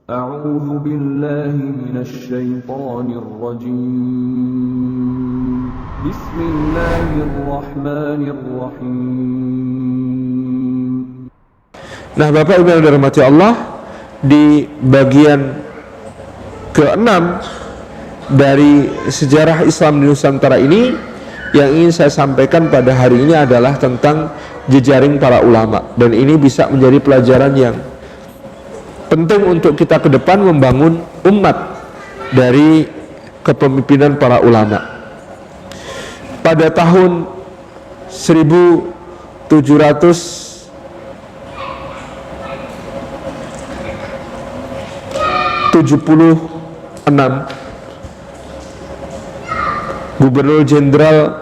أعوذ بالله من الشيطان الرجيم بسم الله الرحمن الرحيم. Nah, Bapak Ibu yang dirahmati Allah, di bagian ke-6 dari sejarah Islam di Nusantara ini, yang ingin saya sampaikan pada hari ini adalah tentang jejaring para ulama. Dan ini bisa menjadi pelajaran yang penting untuk kita ke depan membangun umat dari kepemimpinan para ulama. Pada tahun 1776, Gubernur Jenderal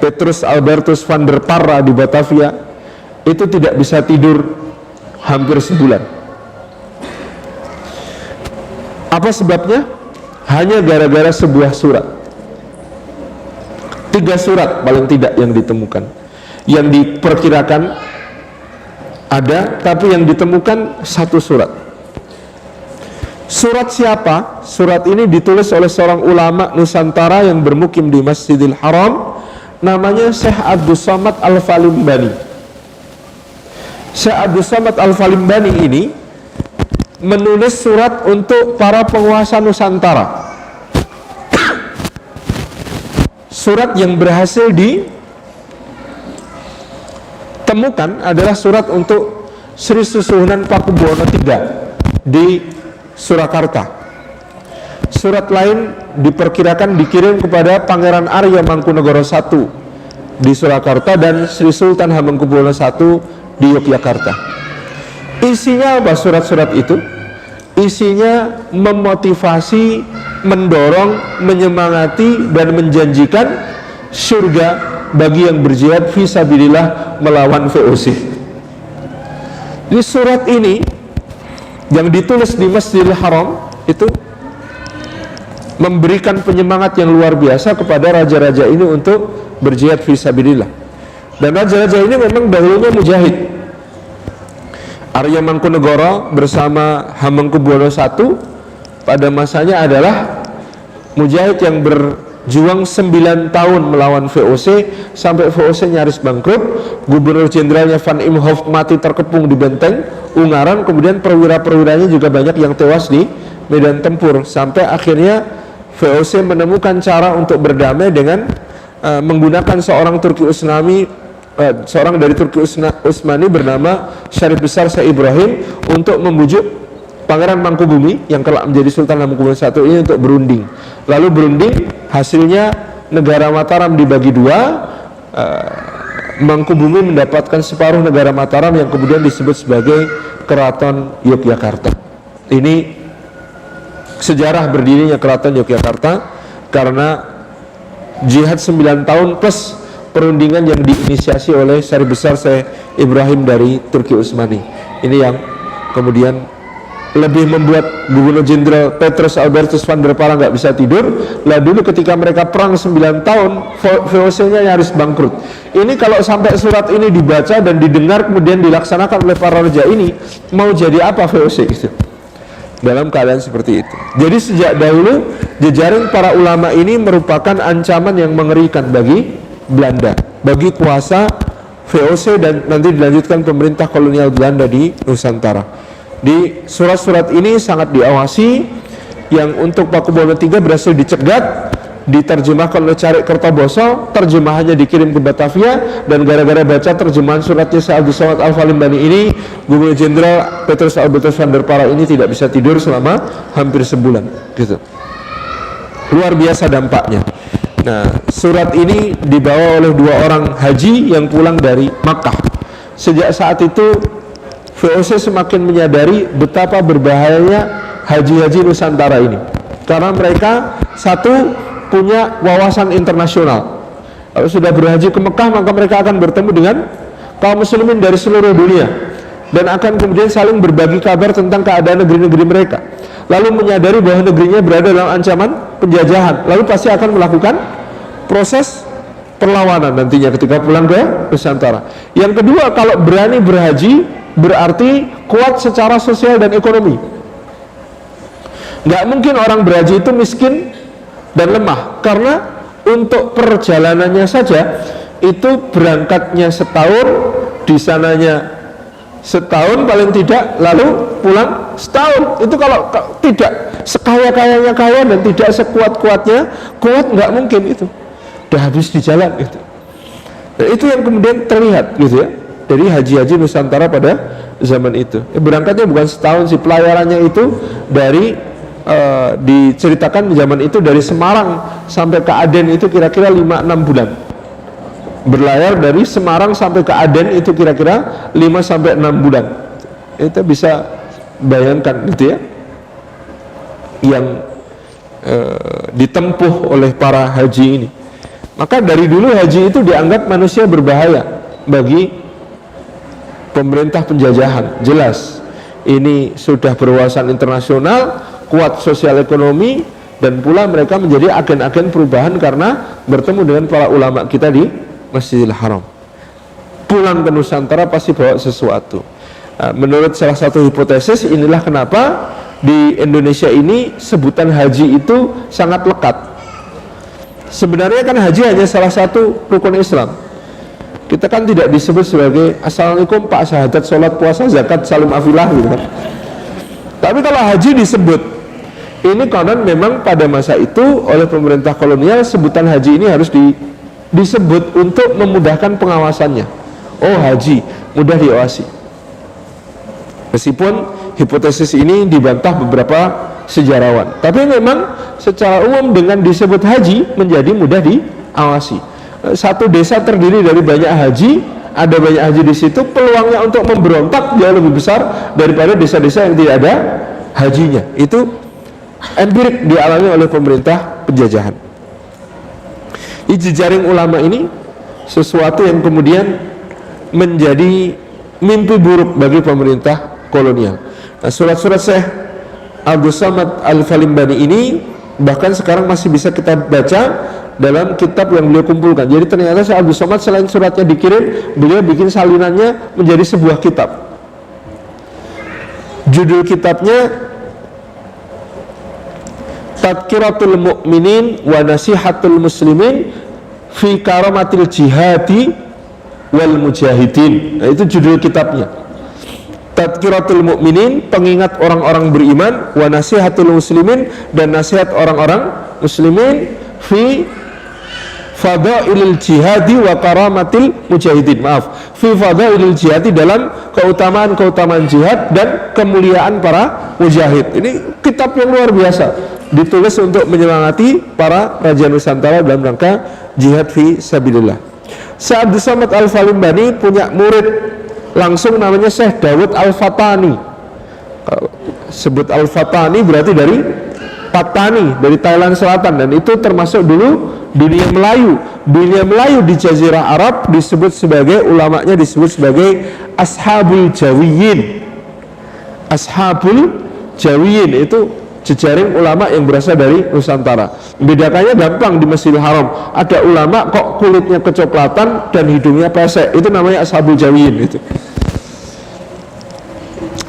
Petrus Albertus van der Parra di Batavia itu tidak bisa tidur hampir sebulan. Apa sebabnya? Hanya gara-gara sebuah surat. 3 surat paling tidak yang ditemukan. Yang diperkirakan ada, tapi yang ditemukan 1 surat. Surat siapa? Surat ini ditulis oleh seorang ulama Nusantara yang bermukim di Masjidil Haram, namanya Syekh Abdul Somad Al-Falimbani. Syekh Abdul Somad Al-Falimbani ini menulis surat untuk para penguasa Nusantara. Surat yang berhasil ditemukan adalah surat untuk Sri Susuhunan Pakubuwono III di Surakarta. Surat lain diperkirakan dikirim kepada Pangeran Arya Mangkunegoro I di Surakarta dan Sri Sultan Hamengkubuwono I di Yogyakarta. Isinya apa surat-surat itu? Isinya memotivasi, mendorong, menyemangati dan menjanjikan surga bagi yang berjihad fisabilillah melawan VOC. Di surat ini yang ditulis di Masjidil Haram itu memberikan penyemangat yang luar biasa kepada raja-raja ini untuk berjihad fisabilillah. Dan raja-raja ini memang dahulunya mujahid. Arya Mangkunegoro bersama Hamengkubuwono I pada masanya adalah mujahid yang berjuang 9 tahun melawan VOC sampai VOC nyaris bangkrut. Gubernur jenderalnya Van Imhoff mati terkepung di benteng Ungaran. Kemudian perwira-perwiranya juga banyak yang tewas di medan tempur, sampai akhirnya VOC menemukan cara untuk berdamai dengan menggunakan seorang Turki Utsmani, seorang dari Turki Utsmani bernama Syarif Besar Syekh Ibrahim, untuk membujuk Pangeran Mangkubumi yang kelak menjadi Sultan Hamengkubuwono I ini untuk berunding. Lalu berunding, hasilnya negara Mataram dibagi 2. Mangkubumi mendapatkan separuh negara Mataram yang kemudian disebut sebagai Keraton Yogyakarta. Ini sejarah berdirinya Keraton Yogyakarta karena jihad 9 tahun plus perundingan yang diinisiasi oleh Syarif Besar Syekh Ibrahim dari Turki Utsmani. Ini yang kemudian lebih membuat Gubernur Jenderal Petrus Albertus van der Parra nggak bisa tidur. Lah dulu ketika mereka perang 9 tahun, VOC-nya nyaris bangkrut. Ini kalau sampai surat ini dibaca dan didengar kemudian dilaksanakan oleh para raja ini, mau jadi apa VOC itu? Dalam keadaan seperti itu. Jadi sejak dahulu jejaring para ulama ini merupakan ancaman yang mengerikan bagi Belanda, bagi kuasa VOC dan nanti dilanjutkan pemerintah kolonial Belanda di Nusantara. Di surat-surat ini sangat diawasi. Yang untuk Pakubuwono III berhasil dicegat, diterjemahkan oleh Carik Kertoboso, terjemahannya dikirim ke Batavia, dan gara-gara baca terjemahan suratnya Syekh Abdul Somad Al-Falimbani ini, Gubernur Jenderal Petrus Albertus van der Parra ini tidak bisa tidur selama hampir sebulan gitu. Luar biasa dampaknya. Nah, surat ini dibawa oleh 2 orang haji yang pulang dari Makkah. Sejak saat itu VOC semakin menyadari betapa berbahayanya haji-haji Nusantara ini, karena mereka satu punya wawasan internasional. Kalau sudah berhaji ke Mekah, maka mereka akan bertemu dengan kaum muslimin dari seluruh dunia dan akan kemudian saling berbagi kabar tentang keadaan negeri-negeri mereka, lalu menyadari bahwa negerinya berada dalam ancaman penjajahan, lalu pasti akan melakukan proses perlawanan nantinya ketika pulang ke Nusantara. Yang kedua, kalau berani berhaji berarti kuat secara sosial dan ekonomi. Nggak mungkin orang berhaji itu miskin dan lemah, karena untuk perjalanannya saja itu berangkatnya setahun, di sananya setahun paling tidak, lalu pulang setahun. Itu kalau tidak sekaya-kayanya kaya dan tidak sekuat-kuatnya kuat, nggak mungkin itu. Udah habis di jalan itu. Dan itu yang kemudian terlihat gitu ya dari haji-haji Nusantara pada zaman itu. Berangkatnya bukan setahun sih, pelayarannya itu dari diceritakan di zaman itu dari Semarang sampai ke Aden itu kira-kira 5-6 bulan. Berlayar dari Semarang sampai ke Aden itu kira-kira 5-6 bulan. Itu bisa bayangkan gitu ya, yang ditempuh oleh para haji ini. Maka dari dulu haji itu dianggap manusia berbahaya bagi pemerintah penjajahan. Jelas ini sudah berwawasan internasional, kuat sosial ekonomi, dan pula mereka menjadi agen-agen perubahan karena bertemu dengan para ulama kita di Masjidil Haram. Pulang ke Nusantara pasti bawa sesuatu. Nah, menurut salah satu hipotesis, inilah kenapa di Indonesia ini sebutan haji itu sangat lekat. Sebenarnya kan haji hanya salah satu rukun Islam. Kita kan tidak disebut sebagai assalamualaikum pak, syahadat, sholat, puasa, zakat, salim afilah gitu kan. Tapi kalau haji disebut, ini konon memang pada masa itu oleh pemerintah kolonial sebutan haji ini harus disebut untuk memudahkan pengawasannya. Oh haji, mudah diawasi. Meskipun hipotesis ini dibantah beberapa sejarawan, tapi memang secara umum dengan disebut haji menjadi mudah diawasi. Satu desa terdiri dari banyak haji, ada banyak haji di situ, peluangnya untuk memberontak jauh lebih besar daripada desa-desa yang tidak ada hajinya. Itu empirik dialami oleh pemerintah penjajahan. Di jejaring ulama ini sesuatu yang kemudian menjadi mimpi buruk bagi pemerintah kolonial. Nah, surat-surat Syekh Abdul Samad Al-Falimbani ini bahkan sekarang masih bisa kita baca dalam kitab yang beliau kumpulkan. Jadi ternyata Syekh Abdul Samad selain suratnya dikirim, beliau bikin salinannya menjadi sebuah kitab. Judul kitabnya Tadkiratul Mu'minin wa Nasihatul Muslimin fi Karamatil Jihadi wal Mujahidin. Nah, itu judul kitabnya. Tadkiratul Mu'minin, pengingat orang-orang beriman, wa Nasihatul Muslimin, dan nasihat orang-orang muslimin, fi Fadailil Jihadi wa Karamatil Mujahidin. Maaf, fi Fadailil Jihadi, dalam keutamaan-keutamaan jihad dan kemuliaan para mujahid. Ini kitab yang luar biasa, ditulis untuk menyemangati para raja Nusantara dalam rangka jihad fi sabilillah. Syekh Abdul Samad Al-Falimbani punya murid langsung namanya Syekh Dawud Al-Fatani. Sebut Al-Fatani berarti dari Patani, dari Thailand Selatan, dan itu termasuk dulu dunia Melayu. Dunia Melayu di Jazirah Arab disebut sebagai, ulamanya disebut sebagai Ashabul Jawiyin. Ashabul Jawiyin itu jejaring ulama yang berasal dari Nusantara. Bedakannya gampang, di Masjidil Haram ada ulama kok kulitnya kecoklatan dan hidungnya pesek, itu namanya Ashabul Jawiyin. Itu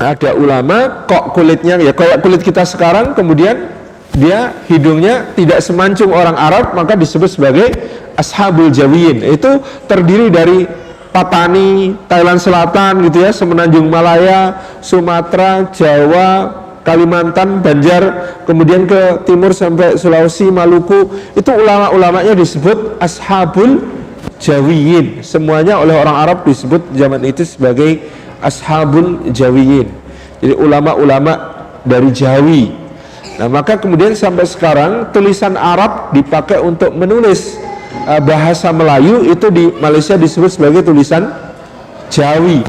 ada ulama kok kulitnya ya kayak kulit kita sekarang, kemudian dia hidungnya tidak semancung orang Arab, maka disebut sebagai Ashabul Jawiyin. Itu terdiri dari Patani, Thailand Selatan gitu ya, Semenanjung Malaya, Sumatera, Jawa, Kalimantan, Banjar, kemudian ke timur sampai Sulawesi, Maluku. Itu ulama-ulamanya disebut Ashabul Jawiyin. Semuanya oleh orang Arab disebut zaman itu sebagai Ashabul Jawiyin. Jadi ulama-ulama dari Jawi. Nah, maka kemudian sampai sekarang tulisan Arab dipakai untuk menulis bahasa Melayu, itu di Malaysia disebut sebagai tulisan Jawi.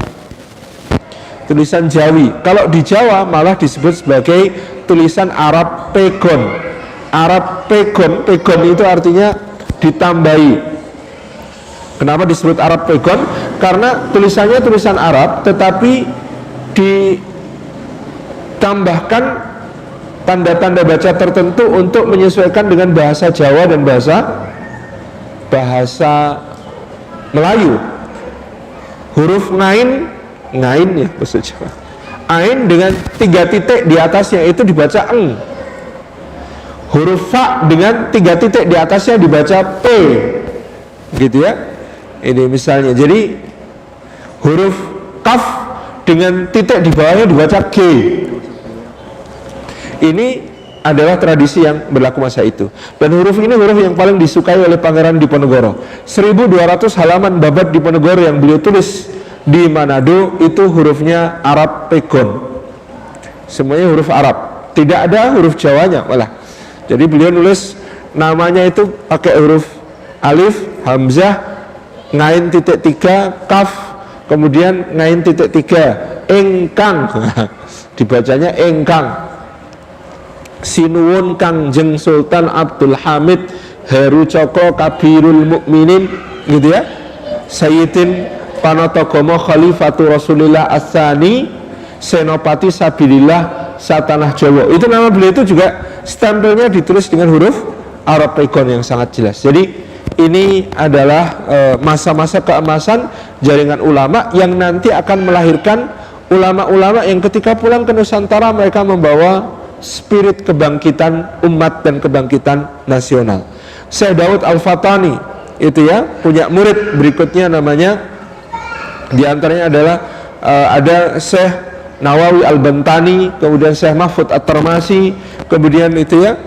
Tulisan Jawi. Kalau di Jawa malah disebut sebagai tulisan Arab Pegon. Arab Pegon, Pegon itu artinya ditambahi. Kenapa disebut Arab Pegon? Karena tulisannya tulisan Arab, tetapi ditambahkan tanda-tanda baca tertentu untuk menyesuaikan dengan bahasa Jawa dan bahasa Melayu. Huruf ngain ngain ya bahasa Jawa. Ain dengan 3 titik di atasnya itu dibaca eng. Huruf fa dengan 3 titik di atasnya dibaca p. Gitu ya. Ini misalnya. Jadi huruf kaf dengan titik di bawahnya dibaca g. Ini adalah tradisi yang berlaku masa itu. Dan huruf ini huruf yang paling disukai oleh Pangeran Diponegoro. 1200 halaman babat Diponegoro yang beliau tulis di Manado itu hurufnya Arab Pegon. Semuanya huruf Arab. Tidak ada huruf Jawanya malah. Jadi beliau nulis namanya itu pakai huruf alif, hamzah, ngain titik 3, kaf, kemudian ngain titik 3, engkang. Dibacanya engkang. Sinuwun Kangjeng Sultan Abdul Hamid Heru Cokro Kabirul Mukminin, gitu ya. Sayyidin Panotogomo Khalifatu Rasulillah As-Sani Senopati Sabilillah Satanah Jawa. Itu nama beliau itu juga stempelnya ditulis dengan huruf Arab Pegon yang sangat jelas. Jadi ini adalah masa-masa keemasan jaringan ulama yang nanti akan melahirkan ulama-ulama yang ketika pulang ke Nusantara mereka membawa spirit kebangkitan umat dan kebangkitan nasional. Syekh Daud Al-Fatani itu ya punya murid berikutnya namanya, di antaranya adalah ada Syekh Nawawi Al-Bantani, kemudian Syekh Mahfud At-Tarmasi, kemudian itu ya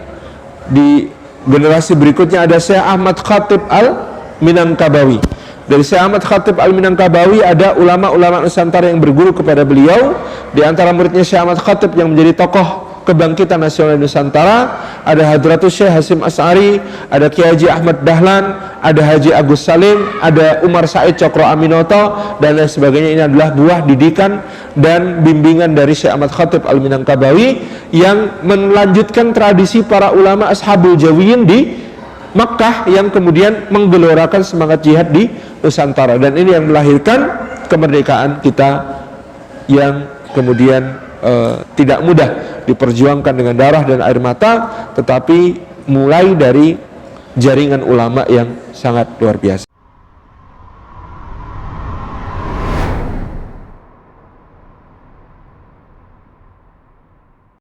di generasi berikutnya ada Syekh Ahmad Khatib Al-Minangkabawi. Dari Syekh Ahmad Khatib Al-Minangkabawi ada ulama-ulama Nusantara yang berguru kepada beliau. Di antara muridnya Syekh Ahmad Khatib yang menjadi tokoh kebangkitan nasional Nusantara ada Hadratus Syekh Hasim As'ari, ada Kiai Haji Ahmad Dahlan, ada Haji Agus Salim, ada Umar Said Cokro Aminoto dan lain sebagainya. Ini adalah buah didikan dan bimbingan dari Syekh Ahmad Khatib Al-Minangkabawi yang melanjutkan tradisi para ulama Ashabul Jawiyin di Makkah yang kemudian menggelorakan semangat jihad di Nusantara, dan ini yang melahirkan kemerdekaan kita yang kemudian tidak mudah diperjuangkan dengan darah dan air mata, tetapi mulai dari jaringan ulama yang sangat luar biasa.